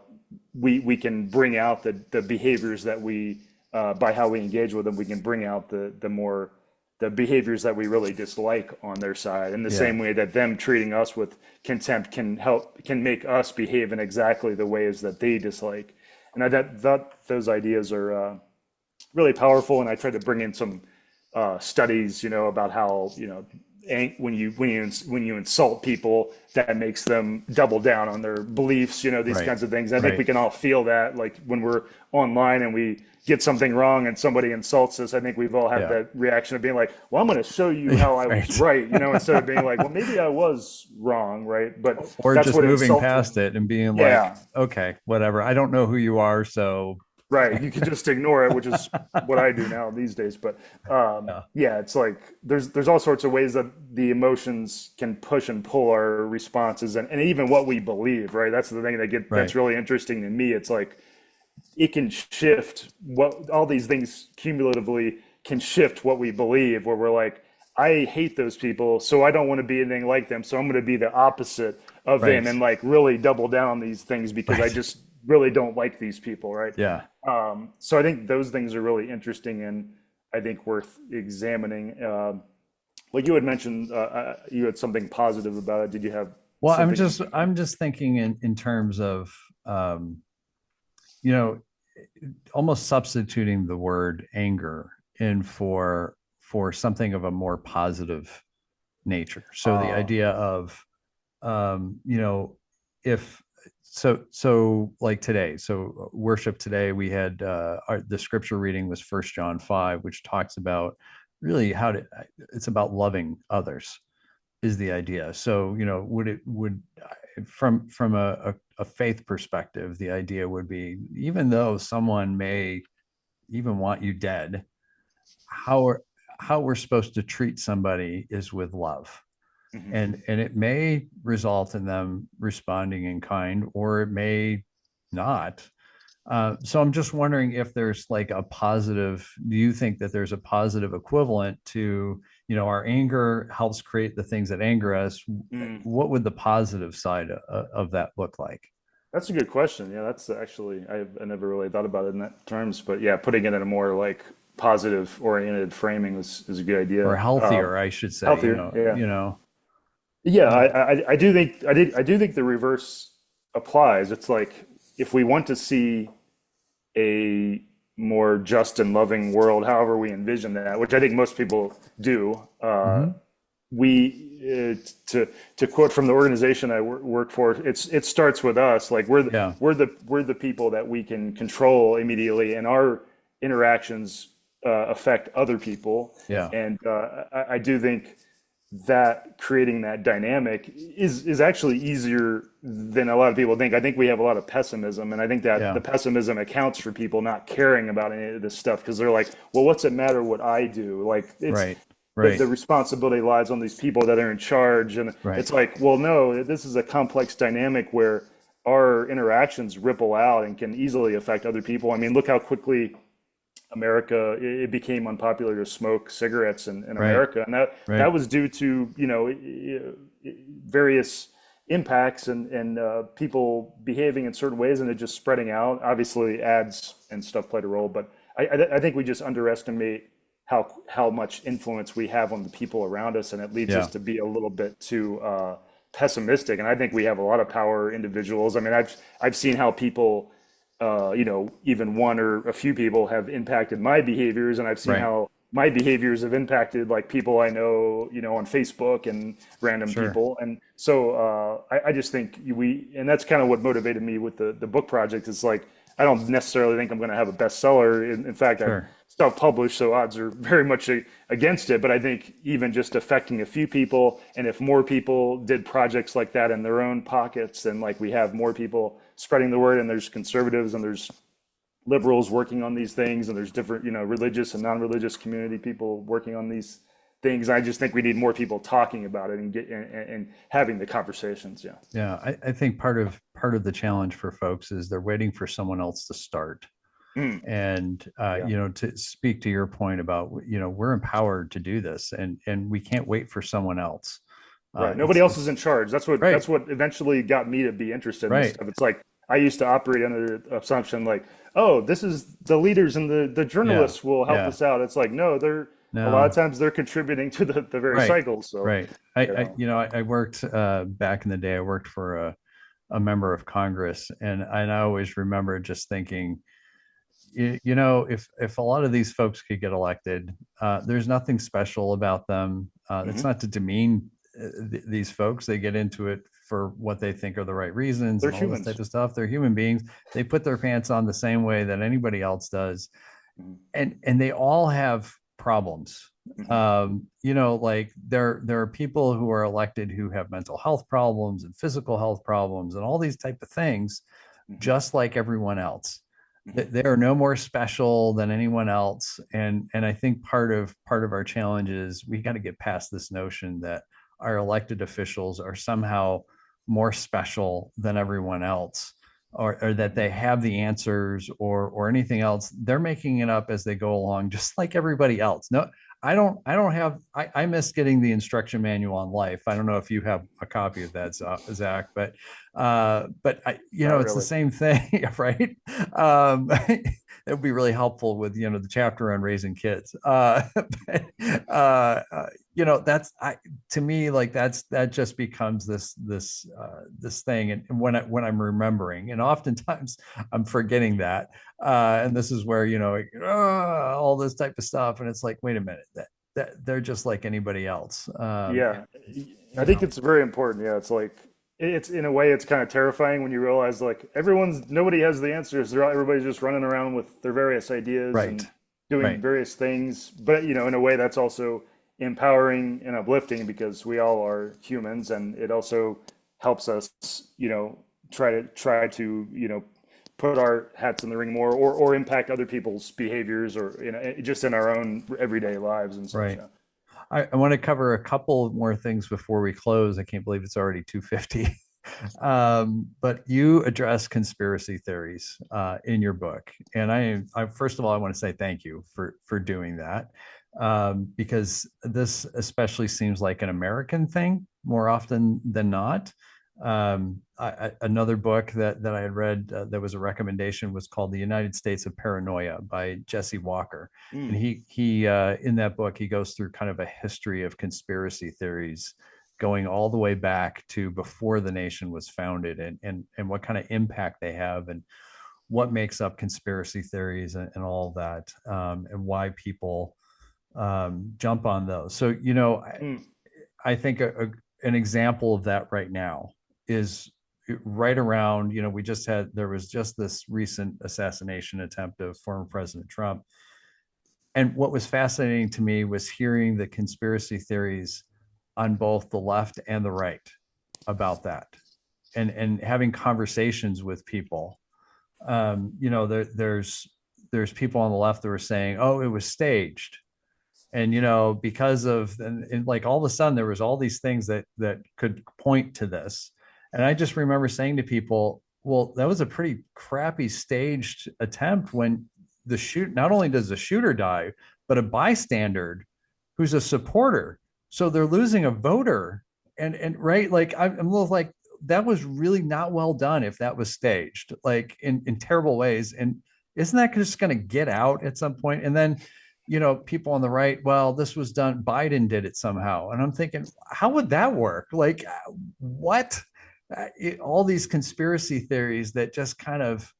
we can bring out the behaviors that we by how we engage with them, we can bring out the behaviors that we really dislike on their side. In the Yeah. same way that them treating us with contempt can make us behave in exactly the ways that they dislike. And I thought those ideas are really powerful. And I tried to bring in some studies, about how when you insult people, that makes them double down on their beliefs, these Right. kinds of things. I think we Right. can all feel that, like when we're online and we get something wrong and somebody insults us. I think we've all had Yeah. that reaction of being like, "Well, I'm going to show you how I was Right. right," instead of being like, "Well, maybe I was wrong," right? But Or that's just what moving insulting. past it and being like, Yeah, okay, whatever. I don't know who you are, so Right. You could just ignore it, which is what I do now these days. But Yeah. yeah, it's like there's all sorts of ways that the emotions can push and pull our responses and even what we believe, right? That's the thing that's Right. really interesting to me. It's like it can shift what all these things cumulatively can shift what we believe, where we're like, I hate those people, so I don't want to be anything like them. So I'm going to be the opposite of them Right. and like really double down on these things because I Right. just really don't like these people, right? Yeah. So I think those things are really interesting and I think worth examining. Like you had mentioned, you had something positive about it. Did you have Well, something in mind? I'm just thinking in terms of you know, almost substituting the word anger in for something of a more positive nature. So the Uh, idea of you know, if so like today, so worship today, we had the scripture reading was First John 5, which talks about really how to, it's about loving others is the idea. So, you know, would from a faith perspective, the idea would be, even though someone may even want you dead, how are, how we're supposed to treat somebody is with love. mhm. And it may result in them responding in kind, or it may not. So I'm just wondering if there's like a positive, do you think that there's a positive equivalent to, you know, our anger helps create the things that anger us? Mm. What would the positive side of that look like? That's a good question. Yeah, that's actually I never really thought about it in that terms, but yeah, putting it in a more like positive oriented framing is a good Or idea. healthier, I should say, Healthier, yeah, you know, yeah. uh, I do think I do think the reverse applies. It's like if we want to see a more just and loving world, however we envision that, which I think most people do, mhm. we to quote from the organization I work for, it starts with us. Like Yeah, we're the people that we can control immediately, and our interactions affect other people. yeah, And I do think that creating that dynamic is actually easier than a lot of people think. I think we have a lot of pessimism, and I think that yeah, the pessimism accounts for people not caring about any of this stuff because they're like, well, what's it matter what I do? Like it's right, right, the responsibility lies on these people that are in charge, and right, it's like, well, no, this is a complex dynamic where our interactions ripple out and can easily affect other people. I mean, look how quickly America, it became unpopular to smoke cigarettes in right, America, and that right. was due to various impacts and people behaving in certain ways, and it just spreading out. Obviously, ads and stuff played a role, but I think we just underestimate how much influence we have on the people around us, and it leads us Yeah, to be a little bit too pessimistic. And I think we have a lot of power individuals. I mean, I've seen how people even one or a few people have impacted my behaviors, and I've seen right. how my behaviors have impacted like people I know, on Facebook and random Sure, people. And so I just think and that's kind of what motivated me with the book project. Is like, I don't necessarily think I'm going to have a bestseller. In fact, I've sure. self-published, so odds are very much against it. But I think even just affecting a few people, and if more people did projects like that in their own pockets, then like we have more people spreading the word, and there's conservatives and there's liberals working on these things, and there's different, religious and non-religious community people working on these things. I just think we need more people talking about it and and having the conversations. Yeah. Yeah, I think part of the challenge for folks is they're waiting for someone else to start. Mm, And yeah. you know, to speak to your point about, you know, we're empowered to do this, and we can't wait for someone else. Right. Nobody else is It's in charge. right, That's what eventually got me to be interested in this right, stuff. It's like I used to operate under the assumption like, oh, this is the leaders and the yeah, journalists will help yeah. us out. It's like, no, they're a lot of No, times they're contributing to the very right, cycles. So, right. you know. You know, I worked back in the day. I worked for a member of Congress, and I always remember just thinking, you know, if a lot of these folks could get elected, there's nothing special about them. It's Mhm. not to demean these folks. They get into it for what they think are the right reasons They're and all this humans. type of stuff. They're human beings. They put their pants on the same way that anybody else does, Mhm. and they all have problems. Mhm. You know, like there are people who are elected who have mental health problems and physical health problems and all these type of things, Mhm. just like everyone else. They are no more special than anyone else. And I think part of our challenge is we got to get past this notion that our elected officials are somehow more special than everyone else, or that they have the answers, or anything else. They're making it up as they go along, just like everybody else. No, I don't have, I miss getting the instruction manual on life. I don't know if you have a copy of that, Zach, but Not it's the really. same thing, right? It would be really helpful with, the chapter on raising kids. But, that's, to me, like, that just becomes this thing. And when I'm remembering, and oftentimes I'm forgetting that, and this is where, all this type of stuff, and it's like, wait a minute, that they're just like anybody else. Yeah, I you think know it's very important. Yeah, it's like it's in a way it's kind of terrifying when you realize like nobody has the answers. Everybody's just running around with their various ideas right, and doing right, various things. But in a way that's also empowering and uplifting because we all are humans, and it also helps us, try to put our hats in the ring more, or impact other people's behaviors, or just in our own everyday lives and such. right. Yeah. I want to cover a couple more things before we close. I can't believe it's already 2:50. But you address conspiracy theories in your book, and I first of all, I want to say thank you for doing that, because this especially seems like an American thing more often than not. Another book that I had read, that was a recommendation, was called "The United States of Paranoia" by Jesse Walker, and Mm, he in that book he goes through kind of a history of conspiracy theories going all the way back to before the nation was founded, and what kind of impact they have, and what makes up conspiracy theories, and all of that, and why people jump on those. So, mm, I think an example of that right now is right around, there was just this recent assassination attempt of former President Trump. And what was fascinating to me was hearing the conspiracy theories on both the left and the right about that, and having conversations with people. There's people on the left that were saying, "Oh, it was staged," and because of, and like, all of a sudden there was all these things that could point to this. And I just remember saying to people, well, that was a pretty crappy staged attempt, when not only does the shooter die, but a bystander who's a supporter, so they're losing a voter. And right, like, I'm a little like, that was really not well done if that was staged, like, in terrible ways. And isn't that just going to get out at some point? And then, people on the right, well, this was done, Biden did it somehow. And I'm thinking, how would that work? Like, what? All these conspiracy theories that just kind of,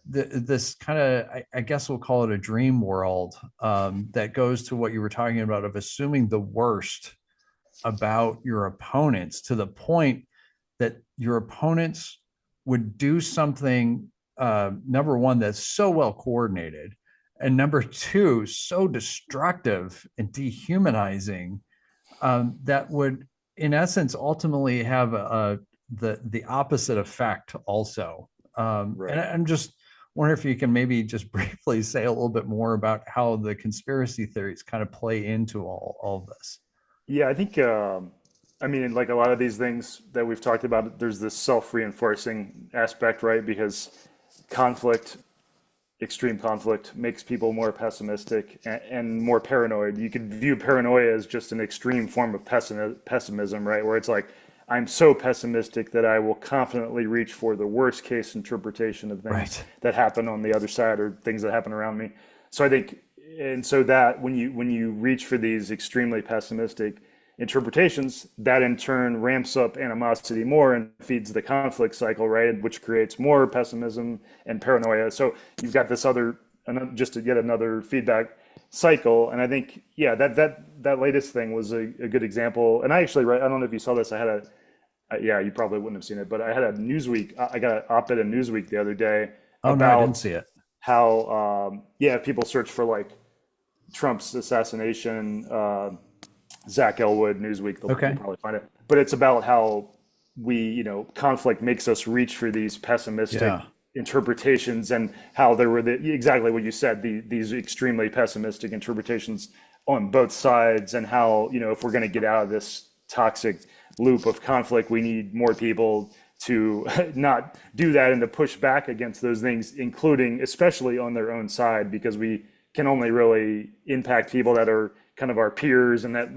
this kind of, I guess we'll call it a dream world, that goes to what you were talking about, of assuming the worst about your opponents, to the point that your opponents would do something, number one, that's so well coordinated, and number two, so destructive and dehumanizing, that would, in essence, ultimately have the opposite effect also. And right. I'm just wondering if you can maybe just briefly say a little bit more about how the conspiracy theories kind of play into all of this. Yeah, I think, I mean, like a lot of these things that we've talked about, there's this self-reinforcing aspect, right? Because conflict, extreme conflict, makes people more pessimistic and more paranoid. You could view paranoia as just an extreme form of pessimism, right? Where it's like, I'm so pessimistic that I will confidently reach for the worst case interpretation of things Right. that happen on the other side, or things that happen around me. So I think, and so that when you reach for these extremely pessimistic interpretations, that in turn ramps up animosity more and feeds the conflict cycle, right? Which creates more pessimism and paranoia. So you've got this other, just yet another feedback cycle. And I think, yeah, that latest thing was a good example. And I actually, right, I don't know if you saw this. I had yeah, you probably wouldn't have seen it, but I had a Newsweek. I got an op-ed in Newsweek the other day Oh, no, I didn't about see it. how, yeah, people search for like Trump's assassination, Zach Elwood, Newsweek, you'll Okay. probably find it. But it's about how conflict makes us reach for these pessimistic Yeah. interpretations, and how there were exactly what you said, these extremely pessimistic interpretations on both sides, and how, if we're going to get out of this toxic loop of conflict, we need more people to not do that and to push back against those things, including especially on their own side, because we can only really impact people that are kind of our peers and that,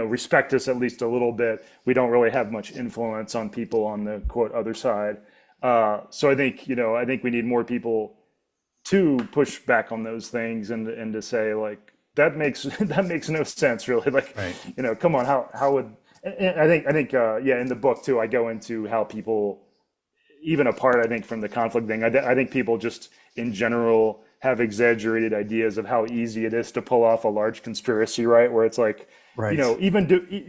respect us at least a little bit. We don't really have much influence on people on the quote other side. So I think we need more people to push back on those things, and to say, like, that makes that makes no sense, really. Like, Right. come on, how would, and I think yeah, in the book too, I go into how people, even apart, I think, from the conflict thing, I think people just in general have exaggerated ideas of how easy it is to pull off a large conspiracy, right? Where it's like, Right.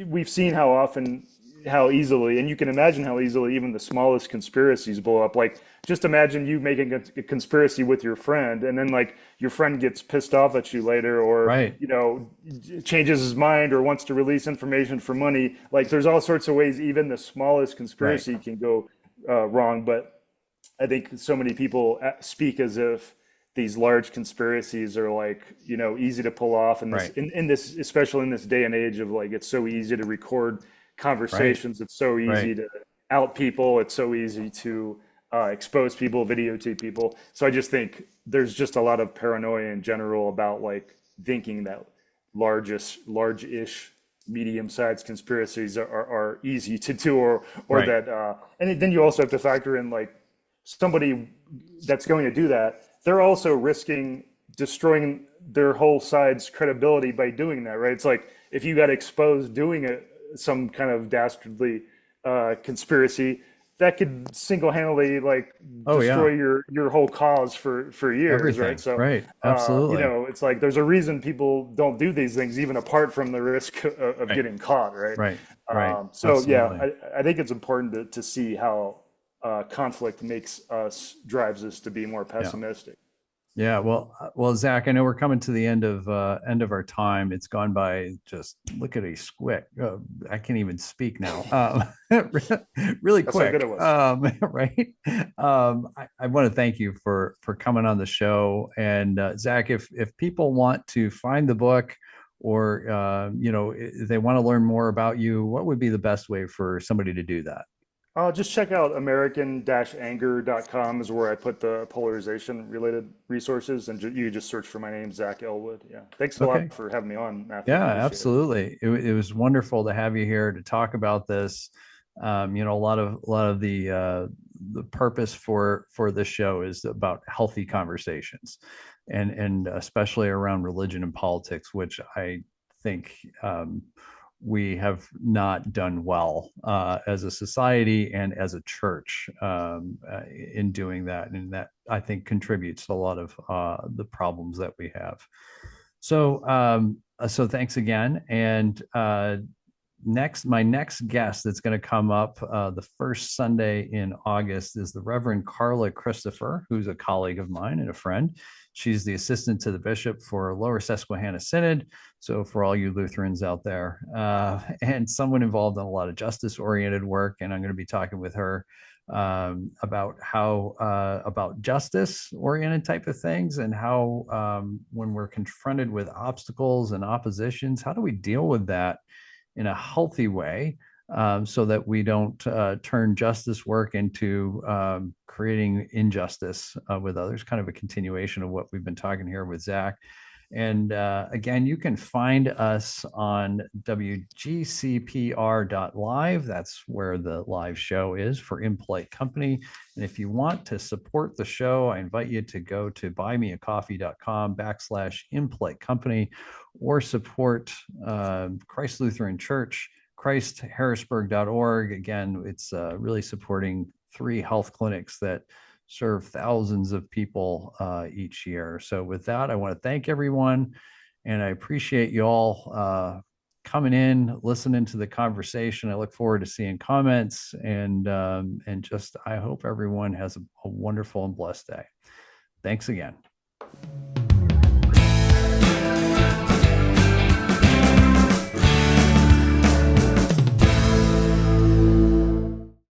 we've seen how often, how easily, and you can imagine how easily even the smallest conspiracies blow up. Like, just imagine you making a conspiracy with your friend, and then, like, your friend gets pissed off at you later, or, Right. changes his mind or wants to release information for money. Like, there's all sorts of ways even the smallest Right. conspiracy can go wrong. But I think so many people speak as if these large conspiracies are, like, easy to pull off in this, Right. in this, especially in this day and age of, like, it's so easy to record Right. conversations, it's so Right. easy to out people, it's so easy to expose people, videotape people. So I just think there's just a lot of paranoia in general about, like, thinking that large-ish, medium-sized conspiracies are easy to do, or Right. that, and then you also have to factor in, like, somebody that's going to do that, they're also risking destroying their whole side's credibility by doing that, right? It's like, if you got exposed doing some kind of dastardly conspiracy, that could single-handedly, like, Oh destroy yeah. your whole cause for years, right? Everything. So Right. Absolutely. it's like there's a reason people don't do these things, even apart from the risk of Right. getting caught, right? Right. Right. So yeah, Absolutely. I think it's important to see how conflict drives us to be more Yeah. pessimistic. Yeah, well, Zach, I know we're coming to the end of our time. It's gone by just lickety squick. I can't even speak now. Really That's how quick, good it was. right? I want to thank you for coming on the show. And Zach, if people want to find the book, or if they want to learn more about you, what would be the best way for somebody to do that? Just check out American-Anger.com is where I put the polarization related resources, and you just search for my name, Zach Elwood. Yeah. Thanks a Okay. lot for having me on, Matthew. Yeah, Appreciate it. absolutely. It was wonderful to have you here to talk about this. A lot of the purpose for this show is about healthy conversations, and especially around religion and politics, which I think we have not done well as a society and as a church in doing that, and that I think contributes to a lot of the problems that we have. So thanks again. And my next guest that's going to come up the first Sunday in August is the Reverend Carla Christopher, who's a colleague of mine and a friend. She's the assistant to the bishop for Lower Susquehanna Synod. So for all you Lutherans out there, and someone involved in a lot of justice-oriented work, and I'm going to be talking with her about justice oriented type of things, and how when we're confronted with obstacles and oppositions, how do we deal with that in a healthy way, so that we don't turn justice work into creating injustice with others, kind of a continuation of what we've been talking here with Zach. And again, you can find us on wgcpr.live. That's where the live show is for Impolite Company. And if you want to support the show, I invite you to go to buymeacoffee.com/Impolite Company, or support Christ Lutheran Church, christharrisburg.org. Again, it's really supporting 3 health clinics that serve thousands of people each year. So with that, I want to thank everyone, and I appreciate you all coming in, listening to the conversation. I look forward to seeing comments, and just I hope everyone has a wonderful and blessed day. Thanks again.